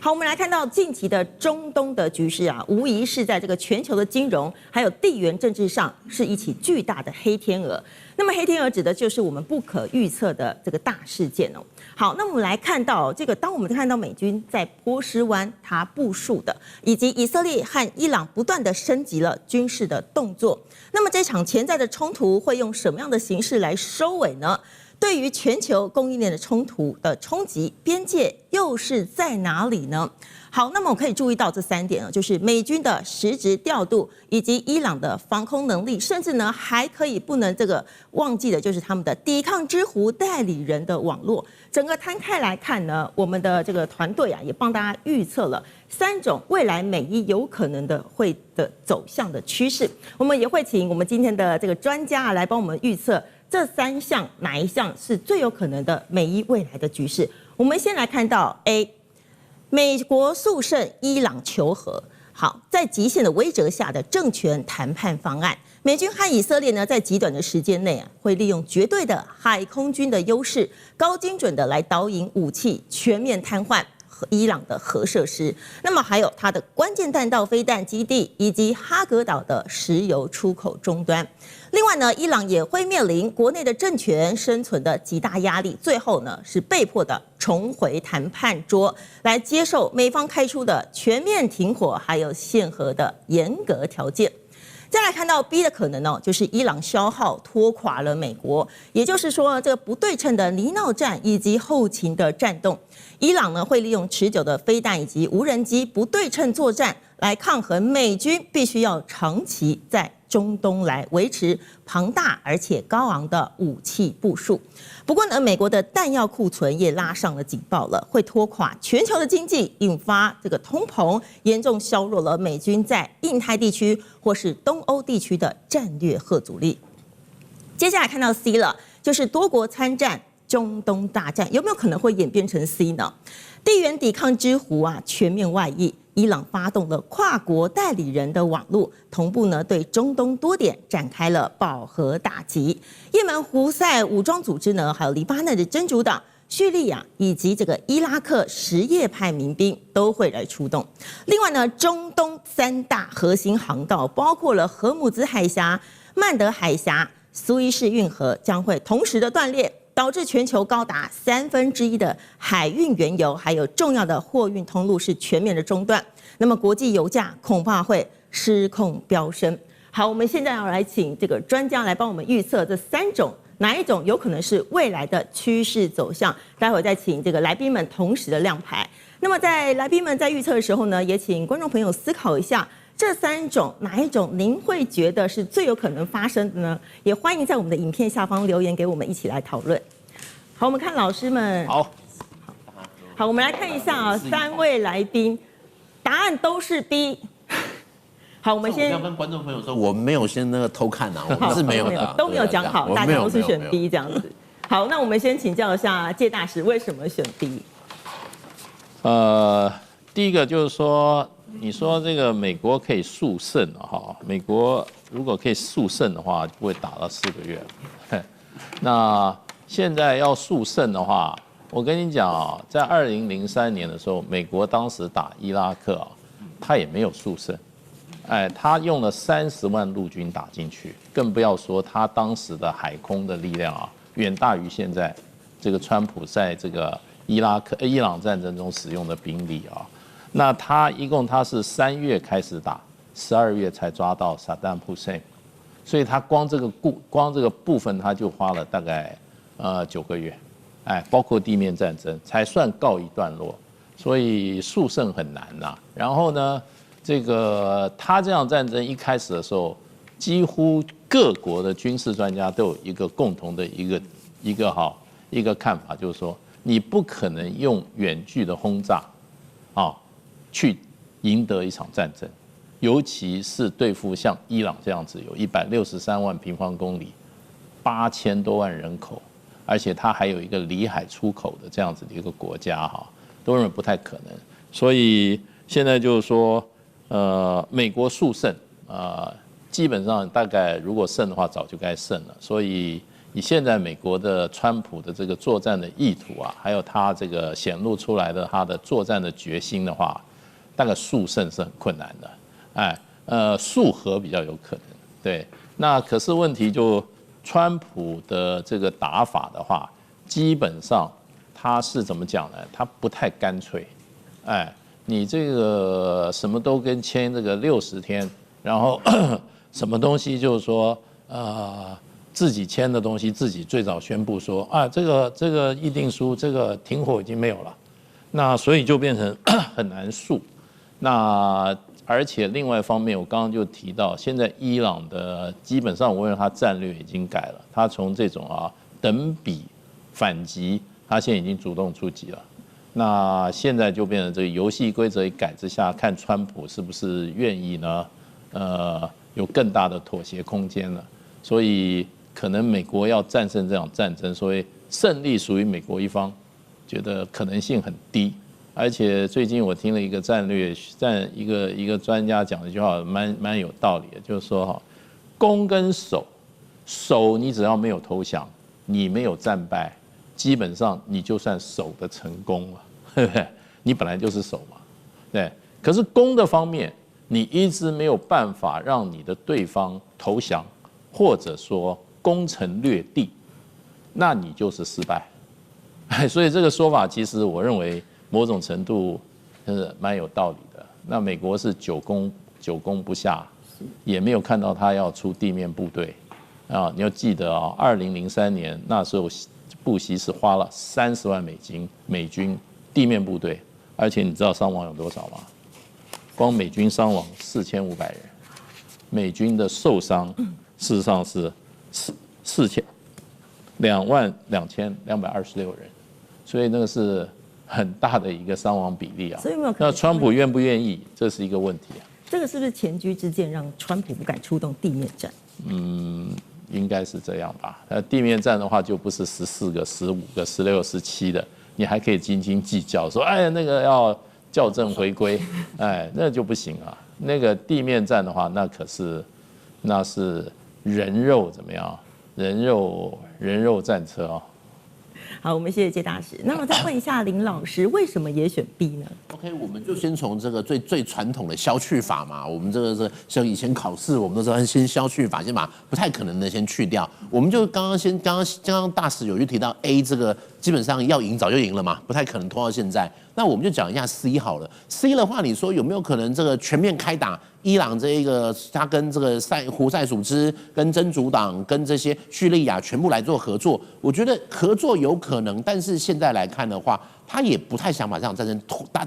好，我們來看到近期的中東的局勢啊，無疑是在這個全球的金融還有地緣政治上是一起巨大的黑天鵝。那麼黑天鵝指的就是我們不可預測的這個大事件哦。好，那我們來看到這個，當我們看到美軍在波斯灣它部署的，以及以色列和伊朗不斷的升級了軍事的動作，那麼這場潛在的衝突會用什麼樣的形式來收尾呢？對於全球供應鏈的衝突的衝擊，邊界又是在哪裡呢？好，那麼我可以注意到這3點啊，就是美軍的實質調度，以及伊朗的防空能力，甚至呢還可以不能這個忘記的，就是他們的抵抗之狐代理人的網絡。整個攤開來看呢，我們的這個團隊啊，也幫大家預測了3種未來美伊有可能的會的走向的趨勢。我們也會請我們今天的這個專家啊，來幫我們預測這3項哪一項是最有可能的美伊未來的局勢。我們先來看到 A， 美國速勝伊朗求和。好，在極限的威懾下的政權談判方案，美軍和以色列呢，在極短的時間內啊，會利用絕對的海空軍的優勢，高精準的來導引武器，全面癱瘓伊朗的核設施。那麼還有它的關鍵彈道飛彈基地，以及哈格島的石油出口終端。另外呢，伊朗也會面臨國內的政權生存的極大壓力，最後呢是被迫的重回談判桌，來接受美方開出的全面停火還有限核的嚴格條件。再來看到 B 的可能呢，就是伊朗消耗拖垮了美國，也就是說這個不對稱的泥淖戰以及後勤的戰動，伊朗呢會利用持久的飛彈以及無人機不對稱作戰來抗衡美軍必須要長期在中東來維持龐大而且高昂的武器部署。不過呢，美國的彈藥庫存也拉上了警報了，會拖垮全球的經濟，引發這個通膨，嚴重削弱了美軍在印太地區或是東歐地區的戰略嚇阻力。接下來看到 C 了，就是多國參戰中東大戰，有沒有可能會演變成 C 呢？地緣抵抗之狐啊，全面外溢。伊朗發動了跨國代理人的網絡，同步呢對中東多點展開了飽和打擊。也門胡塞武裝組織呢，還有黎巴嫩的真主黨、敘利亞以及這個伊拉克什葉派民兵都會來出動。另外呢，中東3大核心航道，包括了荷姆茲海峽、曼德海峽、蘇伊士運河，將會同時的斷裂，導致全球高達1/3的海運原油還有重要的貨運通路是全面的中斷。那麼國際油價恐怕會失控飆升。好，我們現在要來請這個專家來幫我們預測這3種哪一種有可能是未來的趨勢走向。待會再請這個來賓們同時的亮牌。那麼在來賓們在預測的時候呢，也請觀眾朋友思考一下，這3種哪一種您會覺得是最有可能發生的呢？也歡迎在我們的影片下方留言給我們一起來討論。好，我們看老師們。好，我們來看一下啊，3位來賓。答案都是 B。好，我們先要跟觀众朋友说，我没有先那個偷看啊，我們是沒有的，都沒有講好，大家都是選 B 這樣子。好，那我們先請教一下介大使，為什麼選 B？第一個就是說，你說這個美國可以速勝哈，美國如果可以速勝的話，不會打到4個月。那現在要速勝的話，我跟你講啊，在2003年的時候，美國當時打伊拉克啊，他也沒有速勝，他用了30萬陸軍打進去，更不要說他當時的海空的力量啊，遠大於現在這個川普在這個伊朗戰爭中使用的兵力啊。那他一共是3月開始打，12月才抓到薩達姆·侯賽因，所以他光這個部分他就花了大概9個月。包括地面戰爭才算告一段落，所以速勝很難吶。然後呢，這個他這樣戰爭一開始的時候，幾乎各國的軍事專家都有一個共同的一個看法，就是說你不可能用遠距的轟炸去贏得一場戰爭，尤其是對付像伊朗這樣子有163萬平方公里、8000多萬人口。而且它還有一個裡海出口的這樣子的一個國家哈，都認為不太可能。所以現在就是說，美國速勝，基本上大概如果勝的話，早就該勝了。所以以現在美國的川普的這個作戰的意圖啊，還有他這個顯露出來的他的作戰的決心的話，大概速勝是很困難的，速和比較有可能。對，那可是問題就川普的這個打法的話，基本上他是怎麼講呢？他不太乾脆，你這個什麼都跟簽這個60天，然後什麼東西就是說自己簽的東西自己最早宣布說這個議定書這個停火已經沒有了，那所以就變成很難訴。那而且另外一方面，我剛剛就提到，現在伊朗的基本上我認為他戰略已經改了，他從這種等比反擊，他現在已經主動出擊了。那現在就变成這個遊戲規則一改之下，看川普是不是願意呢？有更大的妥協空間了。所以可能美國要戰勝這場戰爭，所以勝利屬於美國一方，覺得可能性很低。而且最近我聽了一個一個專家講的一句話，蠻有道理的，就是說攻跟守你只要沒有投降，你沒有戰敗，基本上你就算守的成功了，對不對？你本來就是守嘛，对。可是攻的方面，你一直沒有辦法讓你的對方投降，或者說攻城略地，那你就是失敗。所以這個說法其實我認為某種程度是蠻有道理的。那美國是久攻不下，也沒有看到他要出地面部隊啊。你要記得2003年那時候布希是花了30萬美軍地面部隊，而且你知道傷亡有多少嗎？光美軍傷亡4500人，美軍的受傷事實上是22226人，所以那個是很大的一個傷亡比例啊。所以有没有可能，那川普願不願意，這是一個問題啊。這個是不是前車之鑑，讓川普不敢出動地面戰？應該是這樣吧。地面戰的話，就不是14個、15個、16、17的，你還可以斤斤計較，說那個要校正回歸，那就不行啊。那個地面戰的話，那是人肉怎麼樣？人肉戰車啊。好，我們謝謝謝大使。那麼再問一下林老師，為什麼也選 B 呢 ？OK， 我們就先從這個最傳統的消去法嘛。我們這個是像以前考試，我們都說先消去法，先把不太可能的先去掉。我們就剛剛大使有去提到 A 這個，基本上要贏早就贏了嘛，不太可能拖到現在。那我們就講一下 C 好了。C 的話，你說有沒有可能這個全面開打？伊朗這一個，他跟這個胡塞組織、跟真主黨、跟這些敘利亞全部來做合作，我覺得合作有可能，但是現在來看的話，他也不太想把這場戰爭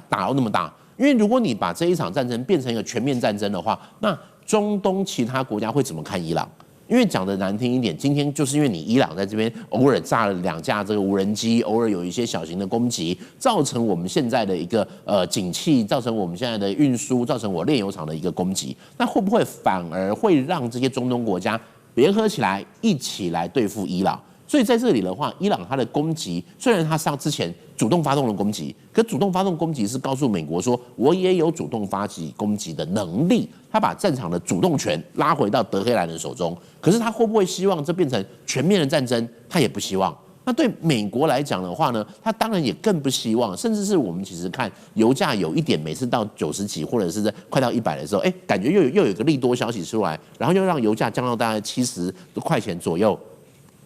打到那麼大，因為如果你把這一場戰爭變成一個全面戰爭的話，那中東其他國家會怎麼看伊朗？因為講的難聽一點，今天就是因為你伊朗在這邊偶爾炸了2架這個無人機，偶爾有一些小型的攻擊，造成我們現在的一個景氣，造成我們現在的運輸，造成我煉油廠的一個攻擊，那會不會反而會讓這些中東國家聯合起來一起來對付伊朗？所以在這裡的話，伊朗它的攻擊雖然它之前主動發動了攻擊，可主動發動攻擊是告訴美國說，我也有主動發起攻擊的能力。他把戰場的主動權拉回到德黑蘭人手中，可是他會不會希望這變成全面的戰爭？他也不希望。那對美國來講的話呢，他當然也更不希望，甚至是我們其實看油價有一點，每次到90幾或者是在快到100的時候，感覺又有一個利多消息出來，然後又讓油價降到大概70塊錢左右。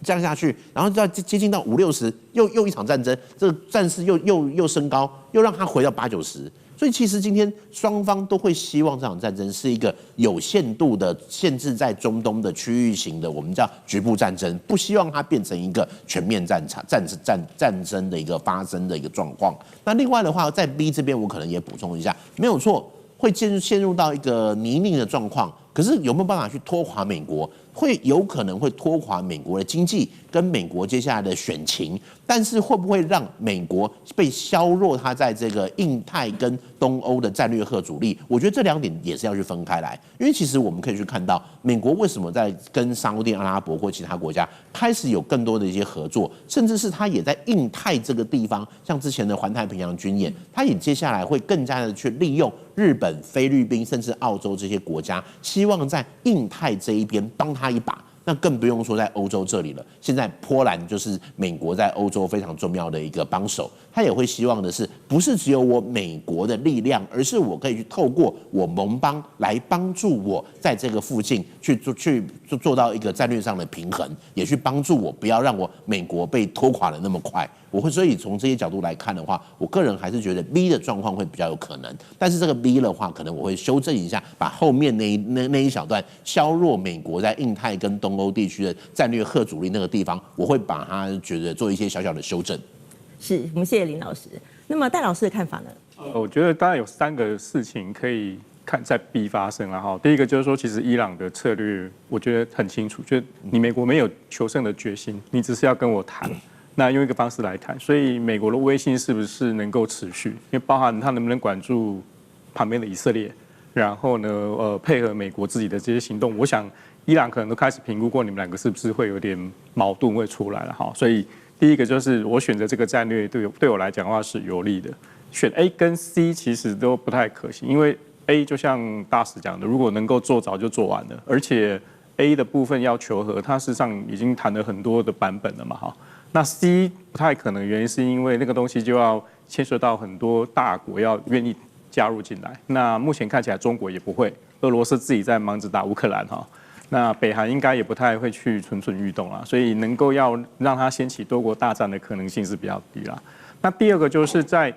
降下去，然後再接近到50、60，又一場戰爭，這個戰事又升高，又讓它回到80、90。所以其實今天雙方都會希望這場戰爭是一個有限度的限制在中東的區域型的，我們叫局部戰爭，不希望它變成一個全面戰爭的一個發生的一個狀況。那另外的話，在 B 這邊我可能也補充一下，沒有錯，會陷入到一個泥濘的狀況。可是有沒有辦法去拖垮美國？會有可能會拖垮美國的經濟跟美國接下來的選情，但是會不會讓美國被削弱它在這個印太跟東歐的戰略核主力？我覺得這2點也是要去分開來，因為其實我們可以去看到美國為什麼在跟沙烏地阿拉伯或其他國家開始有更多的一些合作，甚至是它也在印太這個地方，像之前的環太平洋軍演，它也接下來會更加的去利用日本、菲律賓甚至澳洲這些國家，希望在印太這一邊幫他一把。那更不用說在歐洲這裡了。現在波蘭就是美國在歐洲非常重要的一個幫手，他也會希望的是，不是只有我美國的力量，而是我可以去透過我盟邦來幫助我在這個附近去做到一個戰略上的平衡，也去幫助我不要讓我美國被拖垮的那麼快。所以從這些角度來看的話，我個人還是覺得 B 的狀況會比較有可能。但是這個 B 的話，可能我會修正一下，把後面那一小段削弱美國在印太跟東歐地區的戰略嚇阻力那個地方，我會把它覺得做一些小小的修正。是，我們謝謝林老師。那麼戴老師的看法呢？我覺得當然有3個事情可以看在 B 發生了哈。第一個就是說，其實伊朗的策略我覺得很清楚，就是你美國沒有求勝的決心，你只是要跟我談。那用一個方式來談，所以美國的威信是不是能夠持續？因為包含他能不能管住旁邊的以色列，然後呢，配合美國自己的這些行動，我想伊朗可能都開始評估過你們2個是不是會有點矛盾會出來了哈。所以第一個就是我選擇這個戰略對我來講的話是有利的，選 A 跟 C 其實都不太可行，因為 A 就像大使講的，如果能夠做早就做完了，而且 A 的部分要求和，它事實上已經談了很多的版本了嘛哈。那 C 不太可能，原因是因為那個東西就要牽涉到很多大國要願意加入進來。那目前看起來中國也不會，俄羅斯自己在忙着打烏克蘭哈。那北韓應該也不太會去蠢蠢欲動啦，所以能夠要讓它掀起多國大戰的可能性是比較低啦。那第二個就是在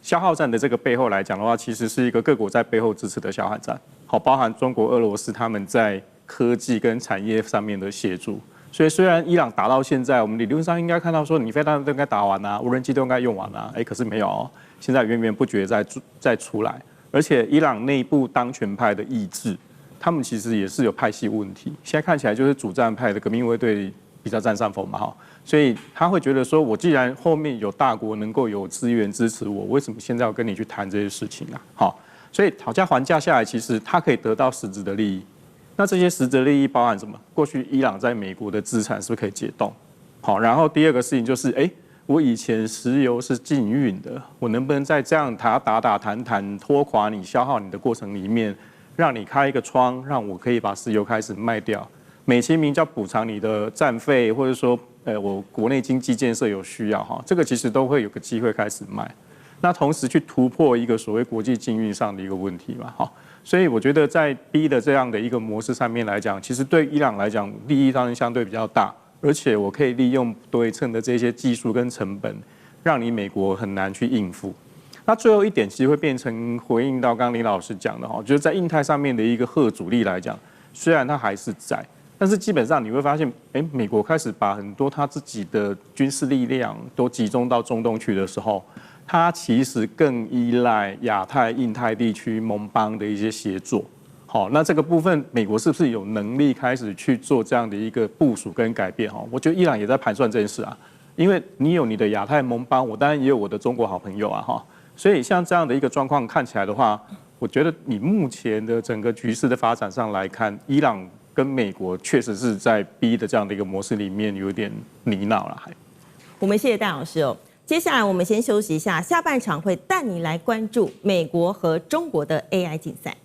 消耗戰的這個背後來講的話，其實是一個各國在背後支持的消耗戰，好，包含中國、俄羅斯他們在科技跟產業上面的協助。所以雖然伊朗打到現在，我們理論上應該看到說，你飛彈都應該打完啊，無人機都應該用完啊，可是沒有哦，現在源源不絕在出來，而且伊朗內部當權派的意志，他們其實也是有派系問題。現在看起來就是主戰派的革命衛隊比較佔上風嘛哈，所以他會覺得說，我既然後面有大國能夠有資源支持我，為什麼現在要跟你去談這些事情啊？好，所以討價還價下來，其實他可以得到實質的利益。那這些實質利益包含什麼？過去伊朗在美國的資產是不是可以解凍？好，然後第二個事情就是，我以前石油是禁運的，我能不能在這樣打談拖垮你、消耗你的過程裡面，讓你開一個窗，讓我可以把石油開始賣掉，美其名叫補償你的戰費，或者說，我國內經濟建設有需要哈，這個其實都會有個機會開始賣。那同時去突破一個所謂國際禁運上的一個問題嘛，哈。所以我覺得在 B 的這樣的一個模式上面來講，其實對伊朗來講利益當然相對比較大，而且我可以利用不對稱的這些技術跟成本，讓你美國很難去應付。那最後一點其實會變成回應到剛剛林老師講的哈，就是在印太上面的一個嚇阻力來講，雖然它還是在，但是基本上你會發現，美國開始把很多他自己的軍事力量都集中到中東去的時候，它其實更依賴亞太、印太地區盟邦的一些協作。好，那這個部分，美國是不是有能力開始去做這樣的一個部署跟改變？哈，我覺得伊朗也在盤算這件事啊，因為你有你的亞太盟邦，我當然也有我的中國好朋友啊，哈，所以像這樣的一個狀況看起來的話，我覺得你目前的整個局勢的發展上來看，伊朗跟美國確實是在 B 的這樣的一個模式裡面有點泥淖了，還。我們謝謝戴老師哦。接下來我們先休息一下，下半場會帶你來關注美國和中國的 AI 競賽。